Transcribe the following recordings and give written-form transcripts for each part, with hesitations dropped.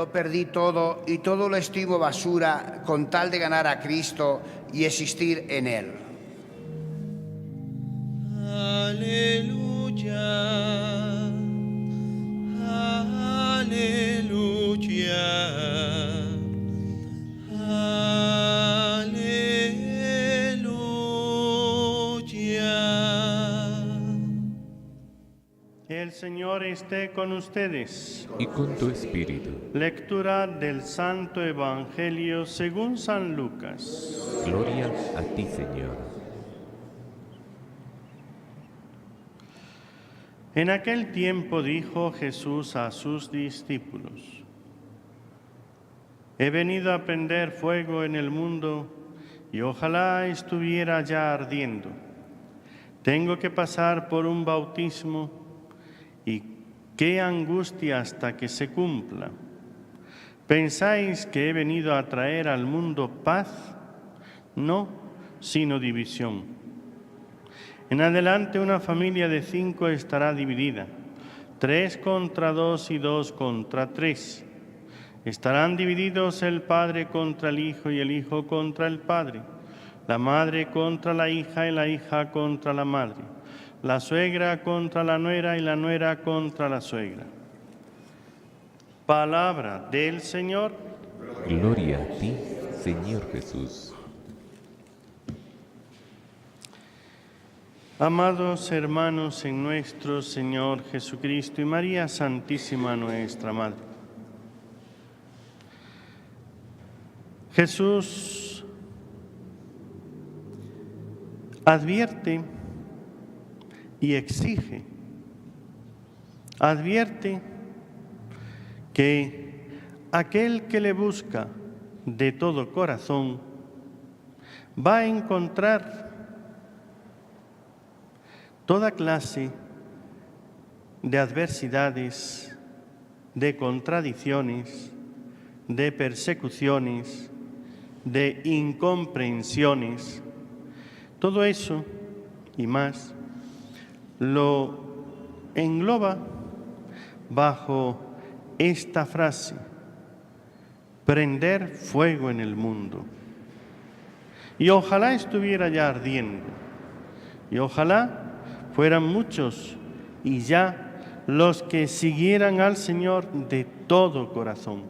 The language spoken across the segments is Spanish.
lo perdí todo y todo lo estimo basura con tal de ganar a Cristo y existir en Él. Aleluya, aleluya, aleluya. El Señor esté con ustedes. Y con tu espíritu. Lectura del Santo Evangelio según San Lucas. Gloria a ti, Señor. En aquel tiempo dijo Jesús a sus discípulos: He venido a prender fuego en el mundo y ojalá estuviera ya ardiendo. Tengo que pasar por un bautismo y qué angustia hasta que se cumpla. ¿Pensáis que he venido a traer al mundo paz? No, sino división. En adelante una familia de 5 estará dividida, 3 contra 2 y 2 contra 3. Estarán divididos el padre contra el hijo y el hijo contra el padre, la madre contra la hija y la hija contra la madre, la suegra contra la nuera y la nuera contra la suegra. Palabra del Señor. Gloria a ti, Señor Jesús. Amados hermanos en nuestro Señor Jesucristo y María Santísima nuestra Madre, Jesús advierte y exige, advierte que aquel que le busca de todo corazón va a encontrar toda clase de adversidades, de contradicciones, de persecuciones, de incomprensiones. Todo eso y más lo engloba bajo esta frase: prender fuego en el mundo. Y ojalá estuviera ya ardiendo, y ojalá fueran muchos y ya los que siguieran al Señor de todo corazón.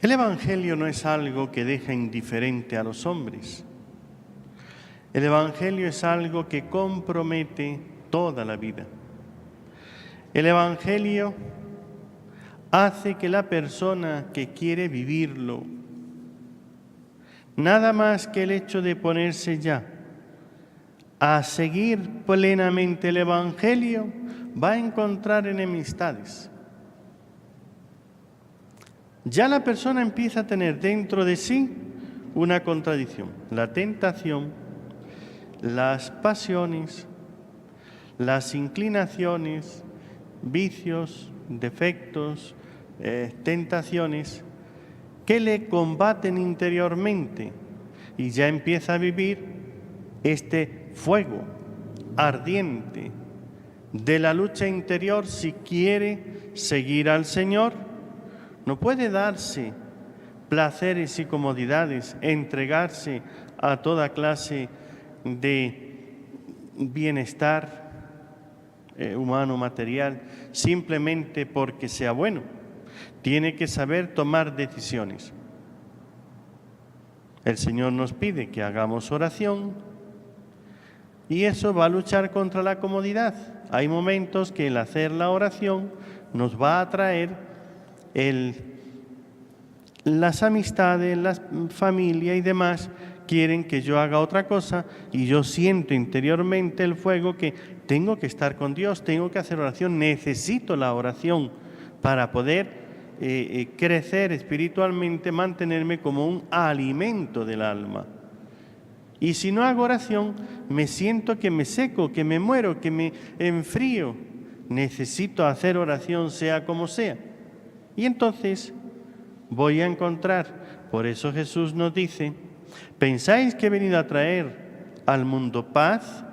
El Evangelio no es algo que deja indiferente a los hombres. El Evangelio es algo que compromete toda la vida. El Evangelio hace que la persona que quiere vivirlo, nada más que el hecho de ponerse ya a seguir plenamente el Evangelio, va a encontrar enemistades. Ya la persona empieza a tener dentro de sí una contradicción: la tentación, las pasiones, las inclinaciones, vicios, defectos, tentaciones que le combaten interiormente, y ya empieza a vivir este fuego ardiente de la lucha interior. Si quiere seguir al Señor, no puede darse placeres y comodidades, entregarse a toda clase de bienestar humano, material, simplemente porque sea bueno. Tiene que saber tomar decisiones. El Señor nos pide que hagamos oración, y eso va a luchar contra la comodidad. Hay momentos que el hacer la oración nos va a traer las amistades, la familia y demás quieren que yo haga otra cosa, y yo siento interiormente el fuego que tengo que estar con Dios, tengo que hacer oración, necesito la oración para poder crecer espiritualmente, mantenerme como un alimento del alma. Y si no hago oración, me siento que me seco, que me muero, que me enfrío. Necesito hacer oración sea como sea. Y entonces voy a encontrar. Por eso Jesús nos dice: ¿pensáis que he venido a traer al mundo paz?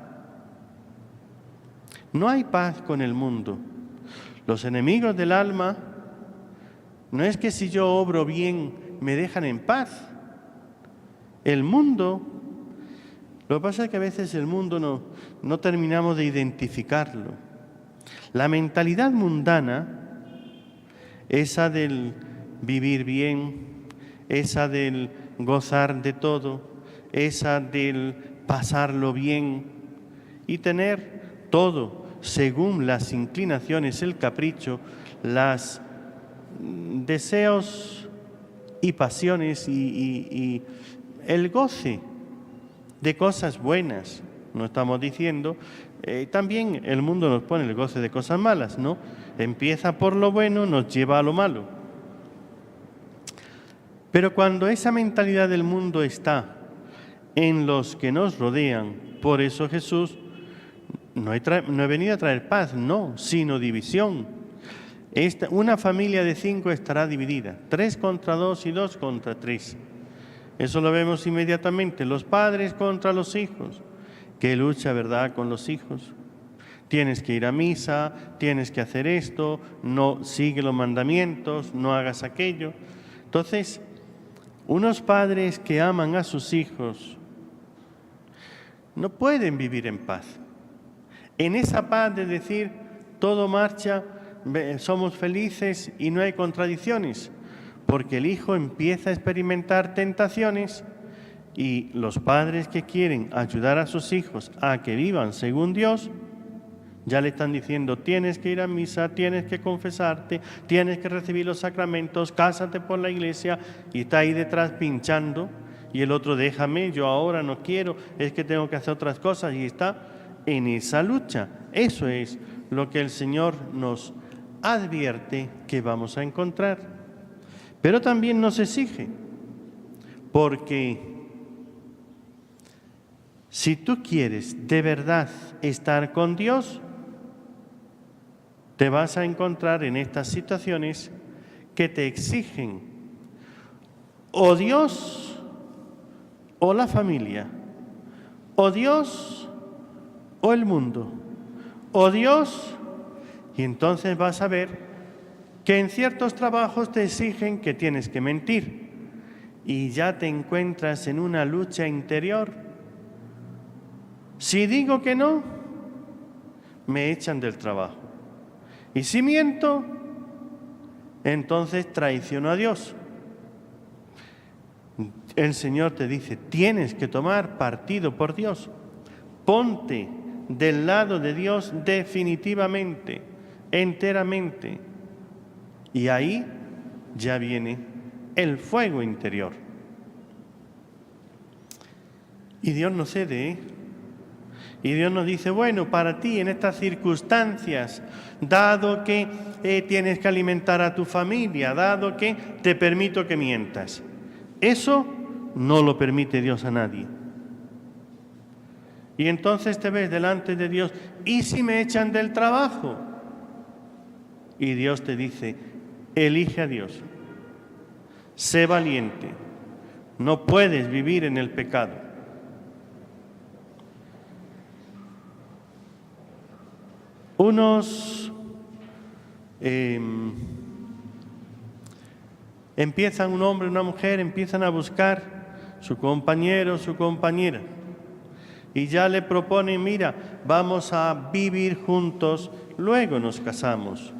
No hay paz con el mundo. Los enemigos del alma no es que si yo obro bien me dejan en paz. El mundo, lo que pasa es que a veces el mundo no terminamos de identificarlo. La mentalidad mundana, esa del vivir bien, esa del gozar de todo, esa del pasarlo bien y tener todo según las inclinaciones, el capricho, los deseos y pasiones y el goce de cosas buenas. No estamos diciendo, también el mundo nos pone el goce de cosas malas, ¿no? Empieza por lo bueno, nos lleva a lo malo. Pero cuando esa mentalidad del mundo está en los que nos rodean, por eso Jesús no he venido a traer paz, no, sino división. Una familia de 5 estará dividida, 3 contra 2 y 2 contra 3. Eso lo vemos inmediatamente, los padres contra los hijos. ¿Qué lucha, verdad, con los hijos? Tienes que ir a misa, tienes que hacer esto, no sigue los mandamientos, no hagas aquello. Entonces, unos padres que aman a sus hijos no pueden vivir en paz. En esa paz de decir, todo marcha, somos felices y no hay contradicciones, porque el hijo empieza a experimentar tentaciones y los padres que quieren ayudar a sus hijos a que vivan según Dios, ya le están diciendo, tienes que ir a misa, tienes que confesarte, tienes que recibir los sacramentos, cásate por la iglesia, y está ahí detrás pinchando, y el otro, déjame, yo ahora no quiero, es que tengo que hacer otras cosas, y está en esa lucha. Eso es lo que el Señor nos advierte que vamos a encontrar. Pero también nos exige, porque si tú quieres de verdad estar con Dios, te vas a encontrar en estas situaciones que te exigen o Dios o la familia, o Dios o el mundo, o Dios, y entonces vas a ver que en ciertos trabajos te exigen que tienes que mentir y ya te encuentras en una lucha interior. Si digo que no, me echan del trabajo. Y si miento, entonces traiciono a Dios. El Señor te dice, tienes que tomar partido por Dios. Ponte del lado de Dios definitivamente, enteramente. Y ahí ya viene el fuego interior. Y Dios no cede, ¿eh? Y Dios nos dice, bueno, para ti en estas circunstancias, dado que tienes que alimentar a tu familia, dado que te permito que mientas. Eso no lo permite Dios a nadie. Y entonces te ves delante de Dios, ¿y si me echan del trabajo? Y Dios te dice, elige a Dios, sé valiente, no puedes vivir en el pecado. Unos empiezan, un hombre y una mujer empiezan a buscar su compañero, su compañera, y ya le proponen, mira, vamos a vivir juntos, luego nos casamos.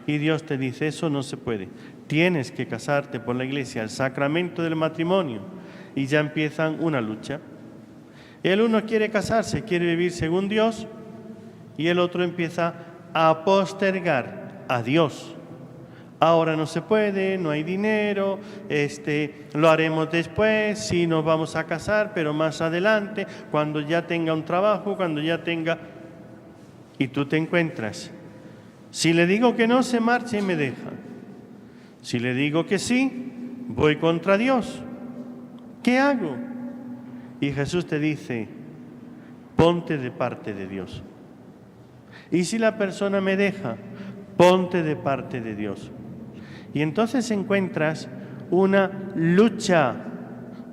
Y Dios te dice, eso no se puede, tienes que casarte por la iglesia, el sacramento del matrimonio, y ya empiezan una lucha. El uno quiere casarse, quiere vivir según Dios, y el otro empieza a postergar a Dios. Ahora no se puede, no hay dinero, lo haremos después, sí nos vamos a casar, pero más adelante, cuando ya tenga un trabajo, cuando ya tenga... Y tú te encuentras, si le digo que no, se marcha y me deja. Si le digo que sí, voy contra Dios. ¿Qué hago? Y Jesús te dice, ponte de parte de Dios. Y si la persona me deja, ponte de parte de Dios. Y entonces encuentras una lucha,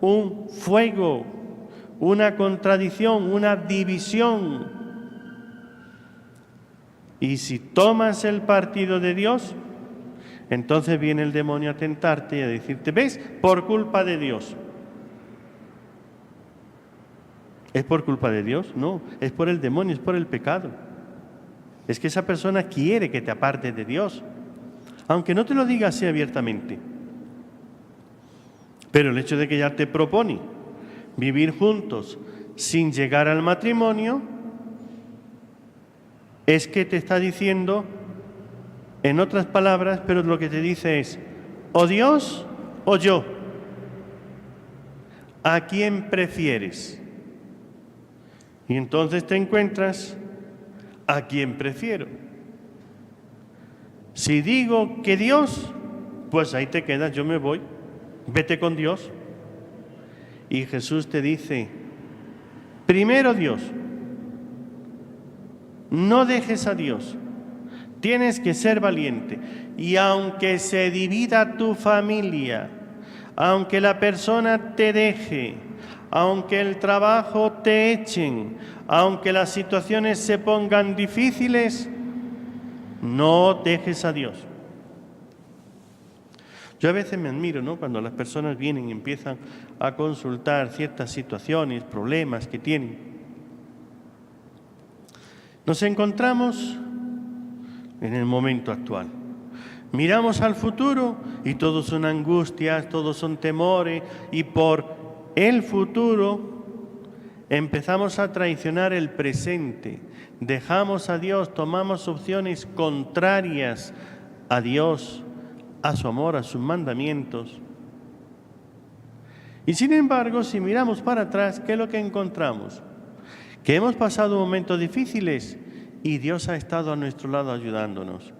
un fuego, una contradicción, una división. Y si tomas el partido de Dios, entonces viene el demonio a tentarte y a decirte, ¿ves? Por culpa de Dios. ¿Es por culpa de Dios? No, es por el demonio, es por el pecado. Es que esa persona quiere que te apartes de Dios, aunque no te lo diga así abiertamente. Pero el hecho de que ya te propone vivir juntos sin llegar al matrimonio, es que te está diciendo, en otras palabras, pero lo que te dice es, o Dios o yo. ¿A quién prefieres? Y entonces te encuentras, ¿a quién prefiero? Si digo que Dios, pues ahí te quedas, yo me voy, vete con Dios. Y Jesús te dice, primero Dios, no dejes a Dios, tienes que ser valiente. Y aunque se divida tu familia, aunque la persona te deje, aunque el trabajo te echen, aunque las situaciones se pongan difíciles, no dejes a Dios. Yo a veces me admiro, ¿no?, cuando las personas vienen y empiezan a consultar ciertas situaciones, problemas que tienen. Nos encontramos en el momento actual. Miramos al futuro y todo son angustias, todos son temores, y por el futuro empezamos a traicionar el presente. Dejamos a Dios, tomamos opciones contrarias a Dios, a su amor, a sus mandamientos. Y sin embargo, si miramos para atrás, ¿qué es lo que encontramos? Que hemos pasado momentos difíciles y Dios ha estado a nuestro lado ayudándonos.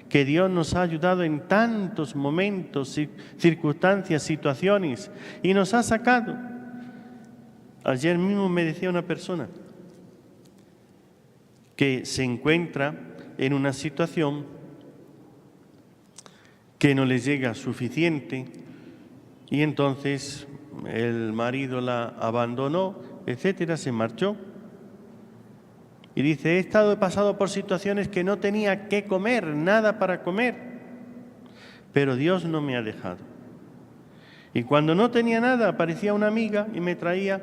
Que Dios nos ha ayudado en tantos momentos, circunstancias, situaciones, y nos ha sacado. Ayer mismo me decía una persona que se encuentra en una situación que no le llega suficiente y entonces el marido la abandonó, etcétera, se marchó. Y dice, he pasado por situaciones que no tenía qué comer, nada para comer, pero Dios no me ha dejado. Y cuando no tenía nada, aparecía una amiga y me traía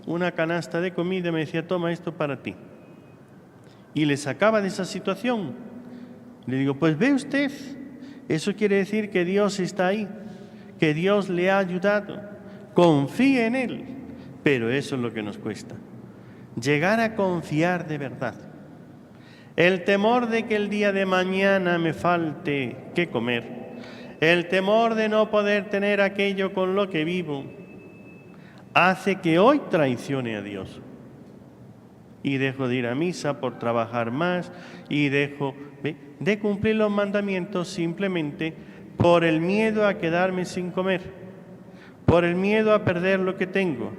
una canasta de comida y me decía, toma esto para ti. Y le sacaba de esa situación. Le digo, pues ve usted, eso quiere decir que Dios está ahí, que Dios le ha ayudado, confíe en Él, pero eso es lo que nos cuesta. Llegar a confiar de verdad. El temor de que el día de mañana me falte qué comer, el temor de no poder tener aquello con lo que vivo, hace que hoy traicione a Dios. Y dejo de ir a misa por trabajar más y dejo de cumplir los mandamientos simplemente por el miedo a quedarme sin comer, por el miedo a perder lo que tengo,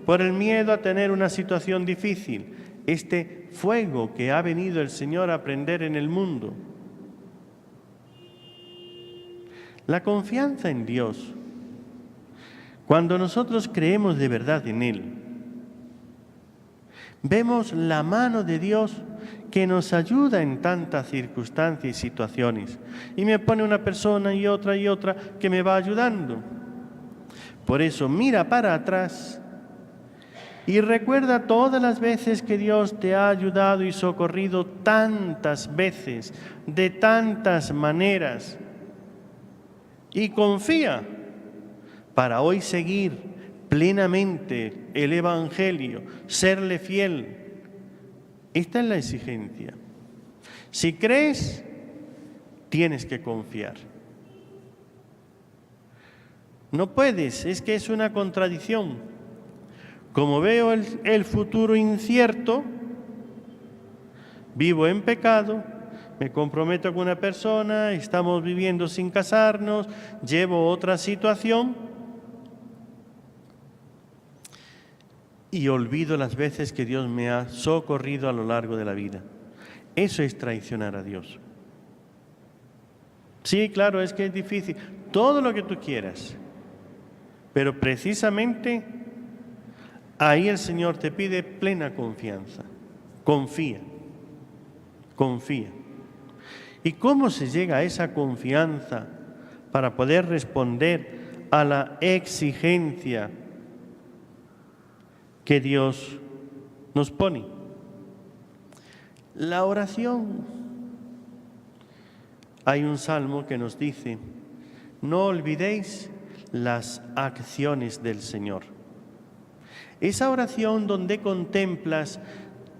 por el miedo a tener una situación difícil, este fuego que ha venido el Señor a prender en el mundo. La confianza en Dios, cuando nosotros creemos de verdad en Él, vemos la mano de Dios que nos ayuda en tantas circunstancias y situaciones. Y me pone una persona y otra que me va ayudando. Por eso mira para atrás y recuerda todas las veces que Dios te ha ayudado y socorrido tantas veces, de tantas maneras. Y confía para hoy seguir plenamente el Evangelio, serle fiel. Esta es la exigencia. Si crees, tienes que confiar. No puedes, es que es una contradicción. Como veo el futuro incierto, vivo en pecado, me comprometo con una persona, estamos viviendo sin casarnos, llevo otra situación y olvido las veces que Dios me ha socorrido a lo largo de la vida. Eso es traicionar a Dios. Sí, claro, es que es difícil, todo lo que tú quieras, pero precisamente ahí el Señor te pide plena confianza. Confía, confía. ¿Y cómo se llega a esa confianza para poder responder a la exigencia que Dios nos pone? La oración. Hay un salmo que nos dice: no olvidéis las acciones del Señor. Esa oración donde contemplas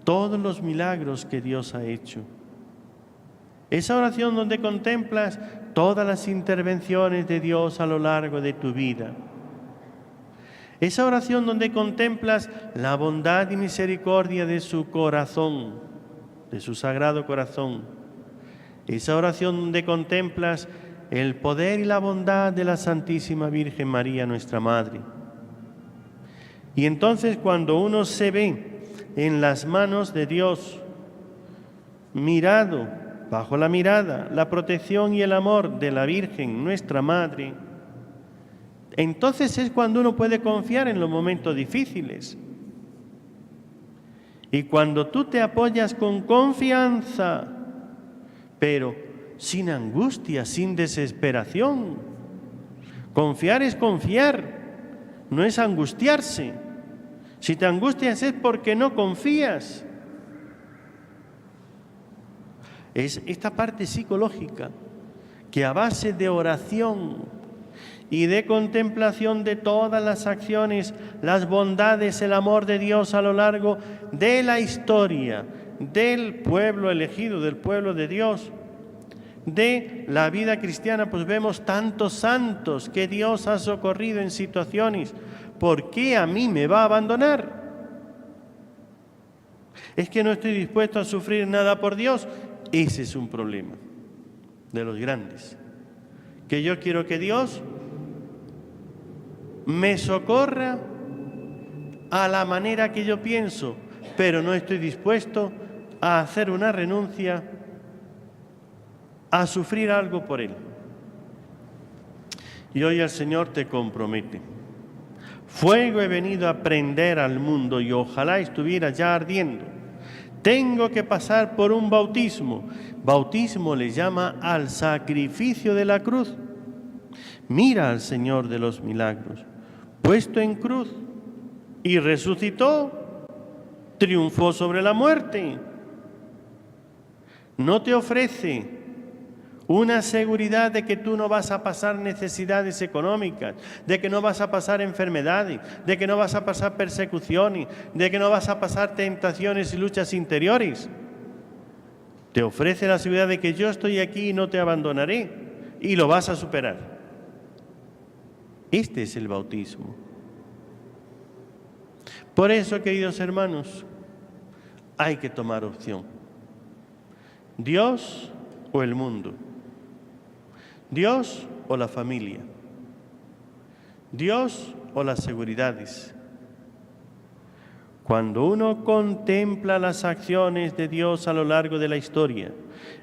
todos los milagros que Dios ha hecho. Esa oración donde contemplas todas las intervenciones de Dios a lo largo de tu vida. Esa oración donde contemplas la bondad y misericordia de su corazón, de su sagrado corazón. Esa oración donde contemplas el poder y la bondad de la Santísima Virgen María, nuestra Madre. Y entonces cuando uno se ve en las manos de Dios, mirado, bajo la mirada, la protección y el amor de la Virgen, nuestra Madre, entonces es cuando uno puede confiar en los momentos difíciles. Y cuando tú te apoyas con confianza, pero sin angustia, sin desesperación. Confiar es confiar, no es angustiarse. Si te angustias es porque no confías. Es esta parte psicológica que a base de oración y de contemplación de todas las acciones, las bondades, el amor de Dios a lo largo de la historia, del pueblo elegido, del pueblo de Dios, de la vida cristiana, pues vemos tantos santos que Dios ha socorrido en situaciones. ¿Por qué a mí me va a abandonar? ¿Es que no estoy dispuesto a sufrir nada por Dios? Ese es un problema de los grandes. Que yo quiero que Dios me socorra a la manera que yo pienso, pero no estoy dispuesto a hacer una renuncia, a sufrir algo por Él. Y hoy el Señor te compromete. Fuego he venido a prender al mundo y ojalá estuviera ya ardiendo. Tengo que pasar por un bautismo. Bautismo le llama al sacrificio de la cruz. Mira al Señor de los milagros, puesto en cruz y resucitó, triunfó sobre la muerte. No te ofrece una seguridad de que tú no vas a pasar necesidades económicas, de que no vas a pasar enfermedades, de que no vas a pasar persecuciones, de que no vas a pasar tentaciones y luchas interiores. Te ofrece la seguridad de que yo estoy aquí y no te abandonaré y lo vas a superar. Este es el bautismo. Por eso, queridos hermanos, hay que tomar opción. Dios o el mundo. Dios o la familia. Dios o las seguridades. Cuando uno contempla las acciones de Dios a lo largo de la historia,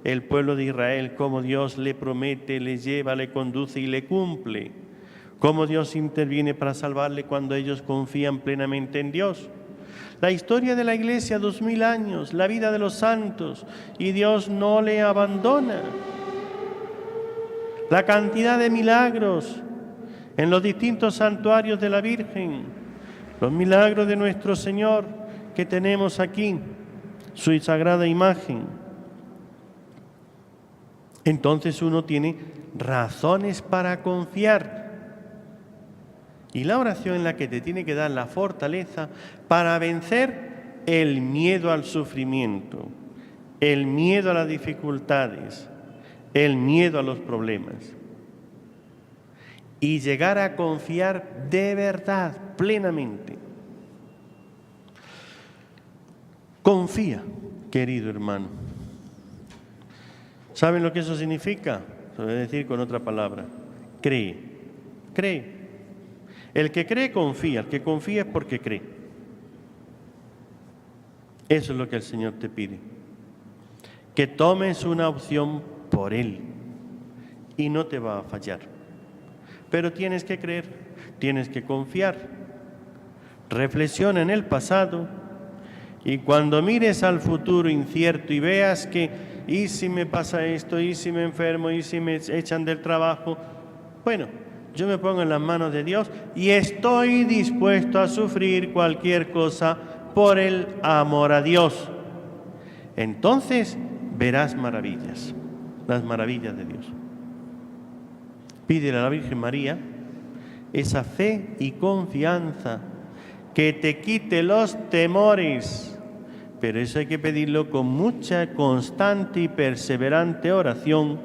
el pueblo de Israel, cómo Dios le promete, le lleva, le conduce y le cumple, cómo Dios interviene para salvarle cuando ellos confían plenamente en Dios. La historia de la Iglesia, 2000 años, la vida de los santos, y Dios no le abandona. La cantidad de milagros en los distintos santuarios de la Virgen, los milagros de nuestro Señor que tenemos aquí, su sagrada imagen. Entonces uno tiene razones para confiar. Y la oración es la que te tiene que dar la fortaleza para vencer el miedo al sufrimiento, el miedo a las dificultades, el miedo a los problemas. Y llegar a confiar de verdad, plenamente. Confía, querido hermano. ¿Saben lo que eso significa? Se voy a decir con otra palabra. Cree, cree. El que cree, confía. El que confía es porque cree. Eso es lo que el Señor te pide. Que tomes una opción por Él y no te va a fallar. Pero tienes que creer, tienes que confiar. Reflexiona en el pasado Y cuando mires al futuro incierto y veas que, ¿y si me pasa esto? ¿Y si me enfermo? ¿Y si me echan del trabajo? Bueno, yo me pongo en las manos de Dios y estoy dispuesto a sufrir cualquier cosa por el amor a Dios. Entonces verás maravillas, las maravillas de Dios. Pídele a la Virgen María esa fe y confianza que te quite los temores, pero eso hay que pedirlo con mucha constante y perseverante oración,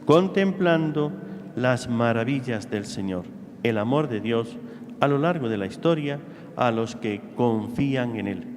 contemplando las maravillas del Señor, el amor de Dios a lo largo de la historia a los que confían en Él.